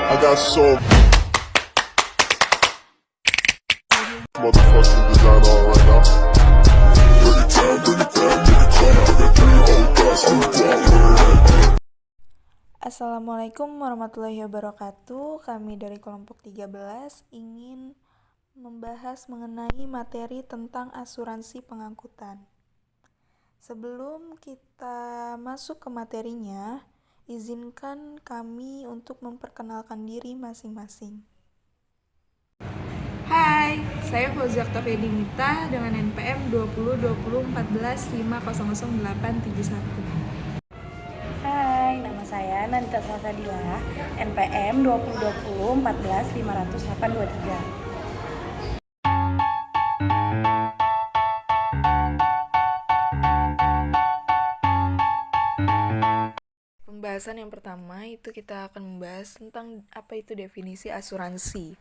I got so motherfucking design on right now. Bring it down, bring it down, bring it down. I got three old guys on the block. Assalamualaikum warahmatullahi wabarakatuh. Kami dari kelompok 13 ingin membahas mengenai materi tentang asuransi pengangkutan. Sebelum kita masuk ke materinya, izinkan kami untuk memperkenalkan diri masing-masing. Hai, saya Fauzia Octavianita dengan NPM 202014500871. Hai, nama saya Nandita Salsadila, NPM 202014500823. Pembahasan yang pertama itu kita akan membahas tentang apa itu definisi asuransi.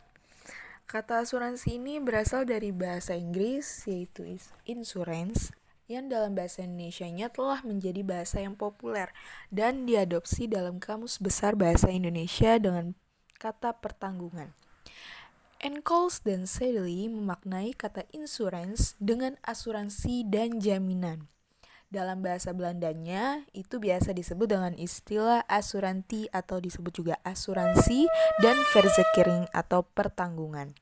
Kata asuransi ini berasal dari bahasa Inggris yaitu insurance, yang dalam bahasa Indonesianya telah menjadi bahasa yang populer dan diadopsi dalam Kamus Besar Bahasa Indonesia dengan kata pertanggungan. Encauls dan Sedley memaknai kata insurance dengan asuransi dan jaminan. Dalam bahasa Belandanya, itu biasa disebut dengan istilah asuransi atau disebut juga asuransi dan verzekering atau pertanggungan.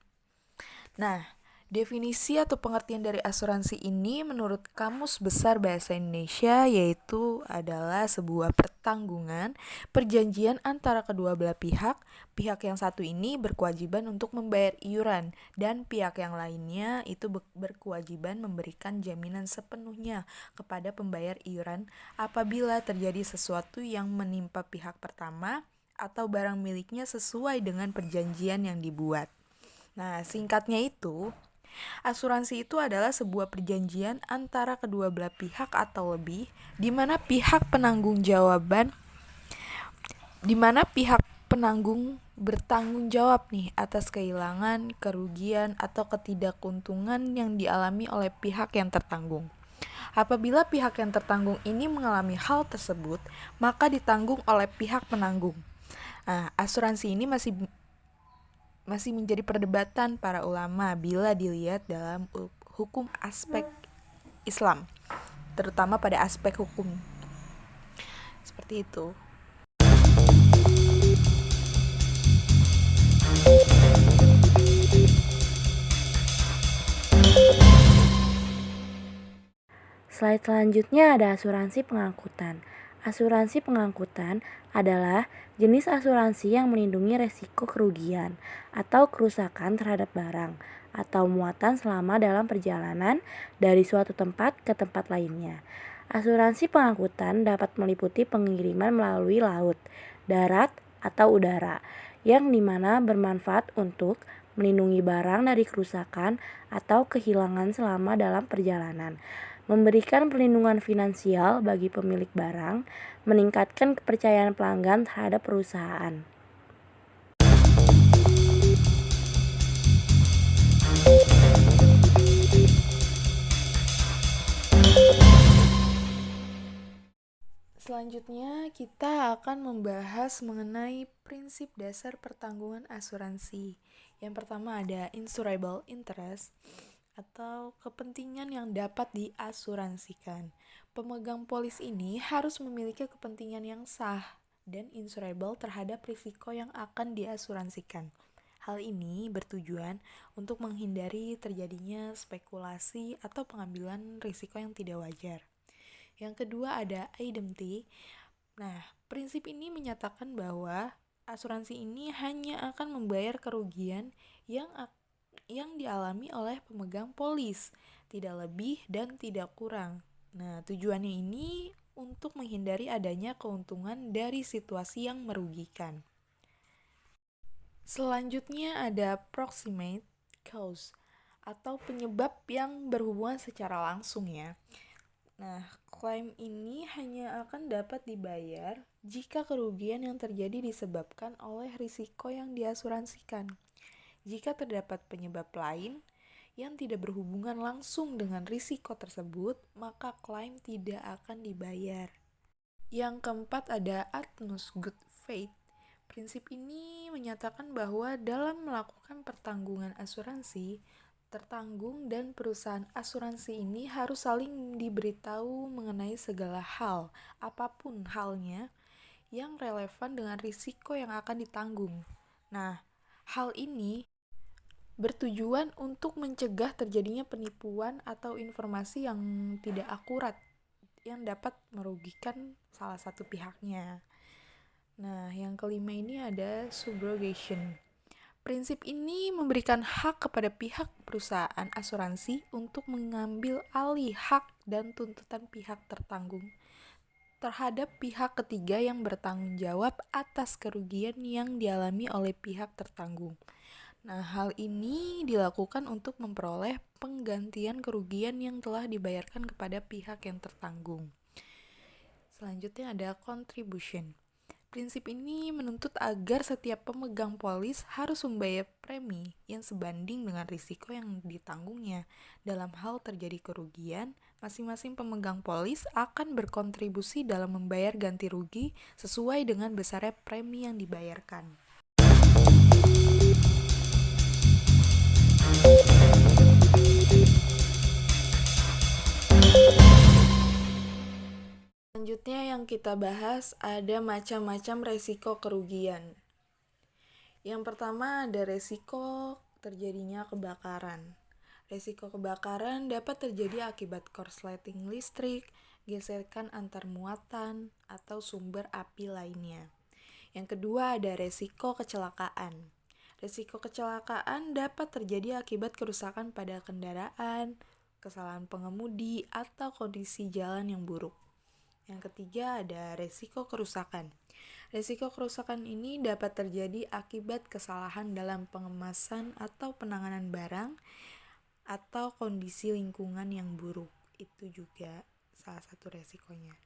Nah, definisi atau pengertian dari asuransi ini menurut Kamus Besar Bahasa Indonesia yaitu adalah sebuah pertanggungan, perjanjian antara kedua belah pihak. Pihak yang satu ini berkewajiban untuk membayar iuran dan pihak yang lainnya itu berkewajiban memberikan jaminan sepenuhnya kepada pembayar iuran apabila terjadi sesuatu yang menimpa pihak pertama atau barang miliknya sesuai dengan perjanjian yang dibuat. Nah, singkatnya itu, asuransi itu adalah sebuah perjanjian antara kedua belah pihak atau lebih, di mana pihak penanggung bertanggung jawab nih atas kehilangan, kerugian, atau ketidakuntungan yang dialami oleh pihak yang tertanggung. Apabila pihak yang tertanggung ini mengalami hal tersebut, maka ditanggung oleh pihak penanggung. Nah, asuransi ini masih menjadi perdebatan para ulama bila dilihat dalam hukum aspek Islam, terutama pada aspek hukum. Seperti itu. Slide selanjutnya ada asuransi pengangkutan. Asuransi pengangkutan adalah jenis asuransi yang melindungi resiko kerugian atau kerusakan terhadap barang atau muatan selama dalam perjalanan dari suatu tempat ke tempat lainnya. Asuransi pengangkutan dapat meliputi pengiriman melalui laut, darat, atau udara, yang dimana bermanfaat untuk melindungi barang dari kerusakan atau kehilangan selama dalam perjalanan, memberikan perlindungan finansial bagi pemilik barang, meningkatkan kepercayaan pelanggan terhadap perusahaan. Selanjutnya kita akan membahas mengenai prinsip dasar pertanggungan asuransi. Yang pertama ada insurable interest atau kepentingan yang dapat diasuransikan. Pemegang polis ini harus memiliki kepentingan yang sah dan insurable terhadap risiko yang akan diasuransikan. Hal ini bertujuan untuk menghindari terjadinya spekulasi atau pengambilan risiko yang tidak wajar. Yang kedua ada indemnity. Nah, prinsip ini menyatakan bahwa asuransi ini hanya akan membayar kerugian yang dialami oleh pemegang polis, tidak lebih dan tidak kurang. Nah, tujuannya ini untuk menghindari adanya keuntungan dari situasi yang merugikan. Selanjutnya ada proximate cause atau penyebab yang berhubungan secara langsung ya. Nah, klaim ini hanya akan dapat dibayar jika kerugian yang terjadi disebabkan oleh risiko yang diasuransikan. Jika terdapat penyebab lain yang tidak berhubungan langsung dengan risiko tersebut, maka klaim tidak akan dibayar. Yang keempat ada utmost good faith. Prinsip ini menyatakan bahwa dalam melakukan pertanggungan asuransi, tertanggung dan perusahaan asuransi ini harus saling diberitahu mengenai segala hal, apapun halnya, yang relevan dengan risiko yang akan ditanggung. Nah, hal ini bertujuan untuk mencegah terjadinya penipuan atau informasi yang tidak akurat yang dapat merugikan salah satu pihaknya. Nah, yang kelima ini ada subrogation. Prinsip ini memberikan hak kepada pihak perusahaan asuransi untuk mengambil alih hak dan tuntutan pihak tertanggung terhadap pihak ketiga yang bertanggung jawab atas kerugian yang dialami oleh pihak tertanggung. Nah, hal ini dilakukan untuk memperoleh penggantian kerugian yang telah dibayarkan kepada pihak yang tertanggung. Selanjutnya ada contribution. Prinsip ini menuntut agar setiap pemegang polis harus membayar premi yang sebanding dengan risiko yang ditanggungnya. Dalam hal terjadi kerugian, masing-masing pemegang polis akan berkontribusi dalam membayar ganti rugi sesuai dengan besarnya premi yang dibayarkan. Selanjutnya yang kita bahas ada macam-macam resiko kerugian. Yang pertama ada resiko terjadinya kebakaran. Resiko kebakaran dapat terjadi akibat korsleting listrik, gesekan antar muatan, atau sumber api lainnya. Yang kedua ada resiko kecelakaan. Resiko kecelakaan dapat terjadi akibat kerusakan pada kendaraan, kesalahan pengemudi, atau kondisi jalan yang buruk. Yang ketiga ada resiko kerusakan. Resiko kerusakan ini dapat terjadi akibat kesalahan dalam pengemasan atau penanganan barang atau kondisi lingkungan yang buruk. Itu juga salah satu resikonya.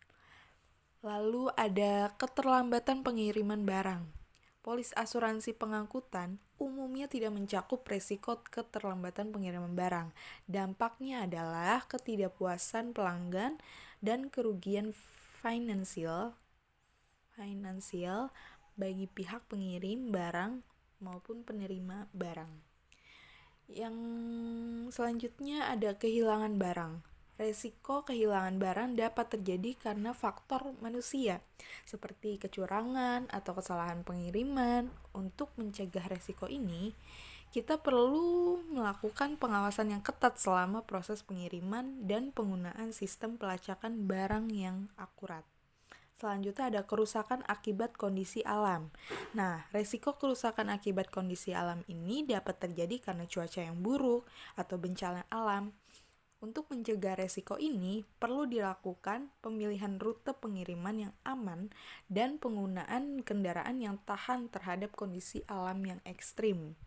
Lalu ada keterlambatan pengiriman barang. Polis asuransi pengangkutan umumnya tidak mencakup resiko keterlambatan pengiriman barang. Dampaknya adalah ketidakpuasan pelanggan dan kerugian finansial bagi pihak pengirim barang maupun penerima barang. Yang selanjutnya ada kehilangan barang. Resiko kehilangan barang dapat terjadi karena faktor manusia, seperti kecurangan atau kesalahan pengiriman. Untuk mencegah resiko ini, kita perlu melakukan pengawasan yang ketat selama proses pengiriman dan penggunaan sistem pelacakan barang yang akurat. Selanjutnya ada kerusakan akibat kondisi alam. Nah, resiko kerusakan akibat kondisi alam ini dapat terjadi karena cuaca yang buruk atau bencana alam. Untuk mencegah resiko ini, perlu dilakukan pemilihan rute pengiriman yang aman dan penggunaan kendaraan yang tahan terhadap kondisi alam yang ekstrim.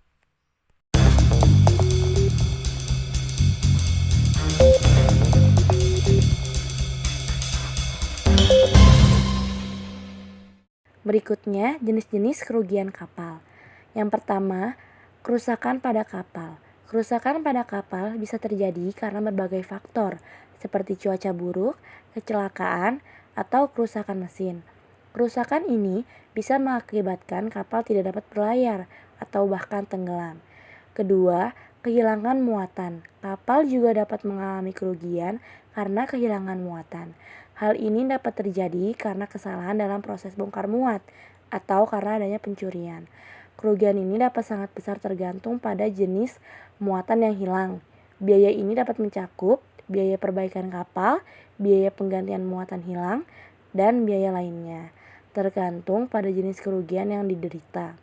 Berikutnya, jenis-jenis kerugian kapal. Yang pertama, kerusakan pada kapal. Kerusakan pada kapal bisa terjadi karena berbagai faktor, seperti cuaca buruk, kecelakaan, atau kerusakan mesin. Kerusakan ini bisa mengakibatkan kapal tidak dapat berlayar atau bahkan tenggelam. Kedua, kehilangan muatan. Kapal juga dapat mengalami kerugian karena kehilangan muatan. Hal ini dapat terjadi karena kesalahan dalam proses bongkar muat atau karena adanya pencurian. Kerugian ini dapat sangat besar tergantung pada jenis muatan yang hilang. Biaya ini dapat mencakup biaya perbaikan kapal, biaya penggantian muatan hilang, dan biaya lainnya, tergantung pada jenis kerugian yang diderita.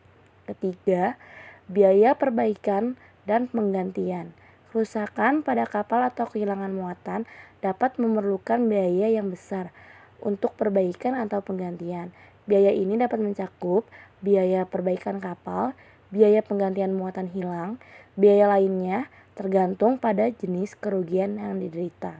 Ketiga, biaya perbaikan dan penggantian. Kerusakan pada kapal atau kehilangan muatan dapat memerlukan biaya yang besar untuk perbaikan atau penggantian. Biaya ini dapat mencakup biaya perbaikan kapal, biaya penggantian muatan hilang, biaya lainnya tergantung pada jenis kerugian yang diderita.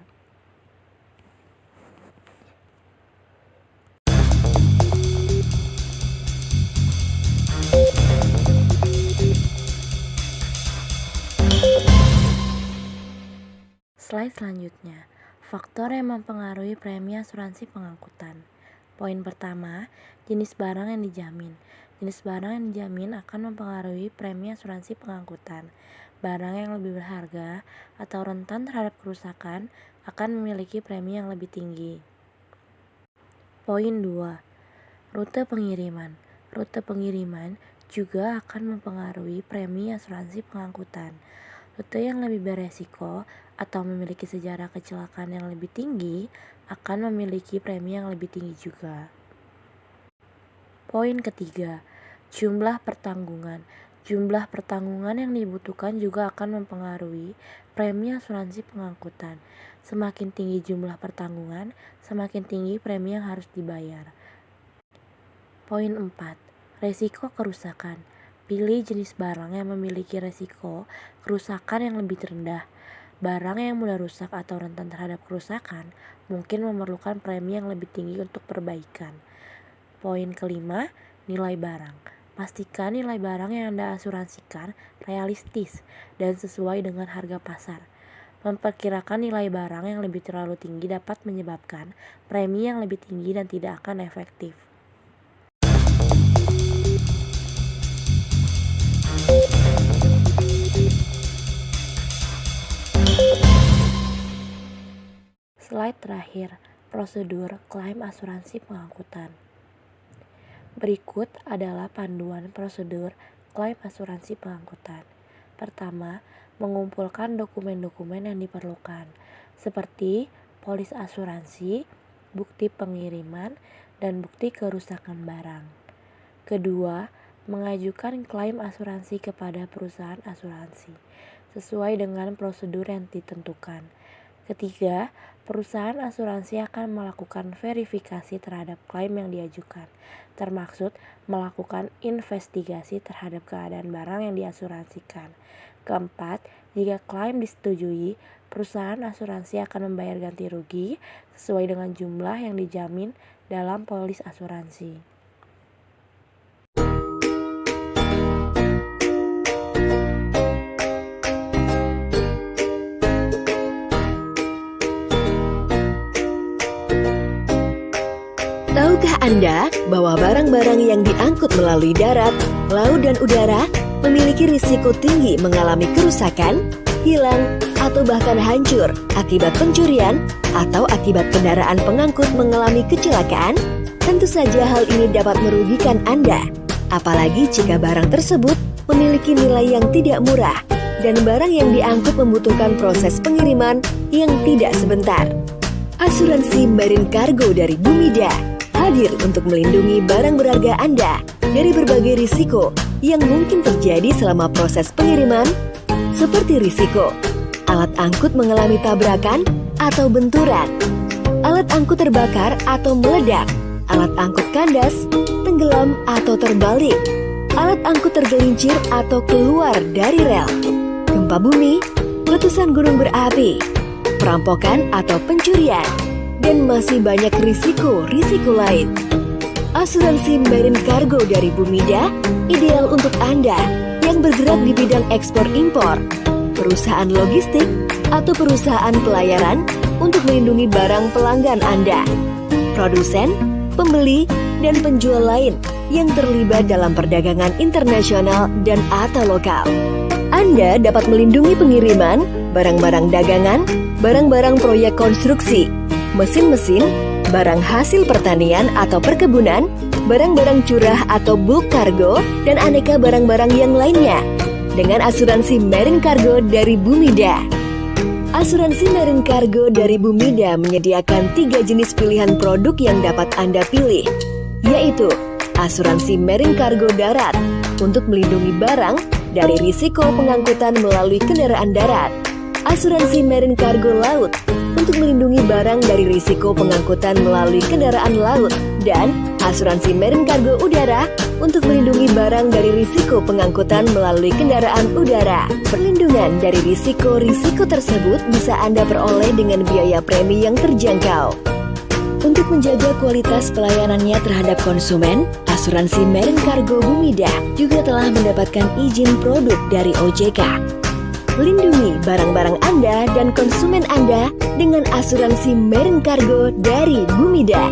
Slide selanjutnya, faktor yang mempengaruhi premi asuransi pengangkutan. Poin pertama, jenis barang yang dijamin. Jenis barang yang dijamin akan mempengaruhi premi asuransi pengangkutan. Barang yang lebih berharga atau rentan terhadap kerusakan akan memiliki premi yang lebih tinggi. Poin 2. Rute pengiriman. Rute pengiriman juga akan mempengaruhi premi asuransi pengangkutan. Rute yang lebih beresiko atau memiliki sejarah kecelakaan yang lebih tinggi akan memiliki premi yang lebih tinggi juga. Poin ketiga, jumlah pertanggungan. Jumlah pertanggungan yang dibutuhkan juga akan mempengaruhi premi asuransi pengangkutan. Semakin tinggi jumlah pertanggungan, semakin tinggi premi yang harus dibayar. Poin 4. Resiko kerusakan. Pilih jenis barang yang memiliki resiko kerusakan yang lebih rendah. Barang yang mudah rusak atau rentan terhadap kerusakan mungkin memerlukan premi yang lebih tinggi untuk perbaikan. Poin kelima, nilai barang. Pastikan nilai barang yang Anda asuransikan realistis dan sesuai dengan harga pasar. Memperkirakan nilai barang yang lebih terlalu tinggi dapat menyebabkan premi yang lebih tinggi dan tidak akan efektif. Slide terakhir, prosedur klaim asuransi pengangkutan. Berikut adalah panduan prosedur klaim asuransi pengangkutan. Pertama, mengumpulkan dokumen-dokumen yang diperlukan, seperti polis asuransi, bukti pengiriman, dan bukti kerusakan barang. Kedua, mengajukan klaim asuransi kepada perusahaan asuransi, sesuai dengan prosedur yang ditentukan. Ketiga, perusahaan asuransi akan melakukan verifikasi terhadap klaim yang diajukan, termaksud melakukan investigasi terhadap keadaan barang yang diasuransikan. Keempat, jika klaim disetujui, perusahaan asuransi akan membayar ganti rugi sesuai dengan jumlah yang dijamin dalam polis asuransi. Tahukah Anda bahwa barang-barang yang diangkut melalui darat, laut, dan udara memiliki risiko tinggi mengalami kerusakan, hilang, atau bahkan hancur akibat pencurian atau akibat kendaraan pengangkut mengalami kecelakaan? Tentu saja hal ini dapat merugikan Anda, apalagi jika barang tersebut memiliki nilai yang tidak murah dan barang yang diangkut membutuhkan proses pengiriman yang tidak sebentar. Asuransi Marine Cargo dari Bumida hadir untuk melindungi barang berharga Anda dari berbagai risiko yang mungkin terjadi selama proses pengiriman, seperti risiko alat angkut mengalami tabrakan atau benturan, alat angkut terbakar atau meledak, alat angkut kandas, tenggelam atau terbalik, alat angkut tergelincir atau keluar dari rel, gempa bumi, letusan gunung berapi, perampokan atau pencurian, dan masih banyak risiko-risiko lain. Asuransi Marine Cargo dari Bumida ideal untuk Anda yang bergerak di bidang ekspor-impor, perusahaan logistik, atau perusahaan pelayaran untuk melindungi barang pelanggan Anda, produsen, pembeli, dan penjual lain yang terlibat dalam perdagangan internasional dan atau lokal. Anda dapat melindungi pengiriman, barang-barang dagangan, barang-barang proyek konstruksi, mesin-mesin, barang hasil pertanian atau perkebunan, barang-barang curah atau bulk cargo, dan aneka barang-barang yang lainnya dengan asuransi Marine Cargo dari Bumida. Asuransi Marine Cargo dari Bumida menyediakan 3 jenis pilihan produk yang dapat Anda pilih, yaitu asuransi Marine Cargo darat untuk melindungi barang dari risiko pengangkutan melalui kendaraan darat, asuransi Marine Cargo laut untuk melindungi barang dari risiko pengangkutan melalui kendaraan laut, dan asuransi Marine Cargo udara untuk melindungi barang dari risiko pengangkutan melalui kendaraan udara. Perlindungan dari risiko-risiko tersebut bisa Anda peroleh dengan biaya premi yang terjangkau. Untuk menjaga kualitas pelayanannya terhadap konsumen, asuransi Marine Cargo Bumida juga telah mendapatkan izin produk dari OJK. Lindungi barang-barang Anda dan konsumen Anda dengan asuransi Marine Cargo dari Bumida.